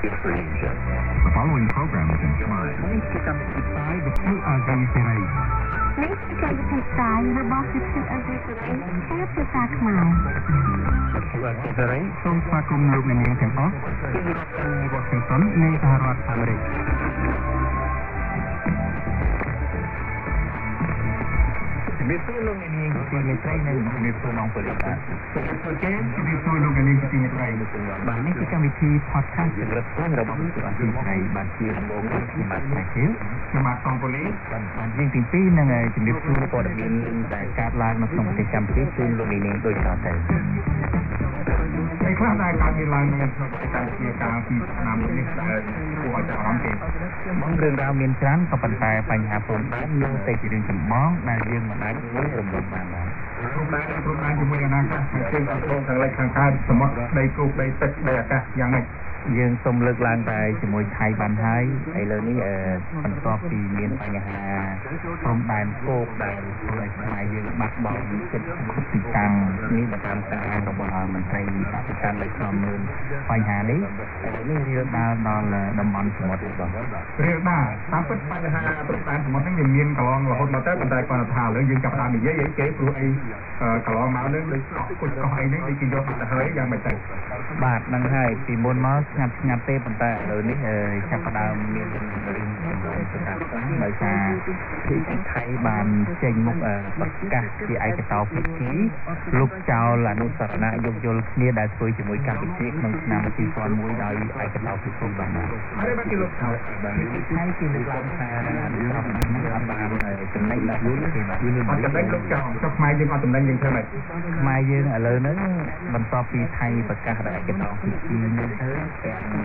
Indonesia. The following program is in Khmer. នេះជាកម្មវិធីផ្សាយវិទ្យុអាស៊ីសេរី នេះជាកម្មវិធីផ្សាយរបស់វិទ្យុអាស៊ីសេរីជាភាសាខ្មែរ វិទ្យុអាស៊ីសេរីសូមស្វាគមន៍លោកអ្នកនាងទាំងអស់ពីរដ្ឋធានី Washington នៃសហរដ្ឋអាមេរិកជំរាបសួរលោកអ្នកនាងជាទីមេត្រីនិងជំរាបសួរបងប្អូនបាទជំរាបសួរលោកអ្នកនាងជាទីមេត្រីបាទនេះជាកម្មវិធី podcast សម្រាប់ស្គាល់របស់វិទ្យុអាស៊ីសេរីបាទជាដំបូងនេះខ្ញុំបាទស្រីខៀវខ្ញុំបាទសំពូលីបាទយើងទីពីរនឹងជំរាបសួរព័ត៌មានដែលកើតឡើងនៅក្នុងប្រទេសកម្ពុជាជូនលោកអ្នកនាងដូចតទៅឯខ្លះដែលកើតមានឡើងនៅក្នុងប្រទេសកម្ពុជាកាលពីឆ្នាំនេះដែលគួរឲ្យចាប់អារម្មណ៍ទេបងរឿងរ៉ាវមានច្រើនក៏ប៉ុន្តែបញ្ហាព្រំដែននៅតែជារឿងចម្បងដែលយើងមិនអាចមើលរំលងបានដែរព្រំដែនជាមួយអាណាចក្រជើងខាងត្បូងខាងលិចខាងកើតសមុទ្រដីគោកដីទឹកដីអាកាសយ៉ាងម៉េចយើងសូមលើកឡើងតែជាមួយថៃបានហើយឥឡូវនេះបន្ទាប់ពីមានបញ្ហាព្រំដែនគោកដែលធ្វើឲ្យខ្មែរយើងបាត់បង់សិទ្ធិទីតាំងនេះតាមការរបស់មន្ត្រីបដិកម្មដែលក្រុមមើលបញ្ហានេះនេះរៀលដល់តំបន់សមុទ្របងរៀលដល់តាមពិតបញ្ហាព្រំដែនសមុទ្រនេះវាមានកន្លងរហូតមកតែប៉ុន្តែគាត់ថាឥឡូវយើងចាប់ផ្ដើមនិយាយគេព្រោះអីកន្លងមកនឹងដូចកោះគុជកោះអីនេះដូចគេយកទៅហើយយ៉ាងម៉េចទៅបាទហ្នឹងហើយពីមុនមកស្ងាត់ទេប៉ុន្តែឥឡូវនេះចាប់ផ្ដើមមានរឿងចម្លែកស្ដាប់ខ្លាំងដោយសារទីថៃបានចេញមុខប្រកាសជាឯកតោភាគីលុបចោលអនុសរណៈយោគយល់គ្នាដែលធ្វើជាមួយកម្ពុជាក្នុងឆ្នាំ2001ដោយឯកតោភាគីបានហើយបានគេលុបចោលបាទថៃគេលើកឡើងថាក្រុមនេះអត់បានចំណេញដល់យល់គេបាទអត់ចំណេញលុបចោលចុះខ្មែរយើងអត់ចំណេញយើងធ្វើម៉េចខ្មែរយើងឥឡូវហ្នឹងបន្ទាប់ពីថៃប្រកាសដោយឯកតោភាគីនេះទៅ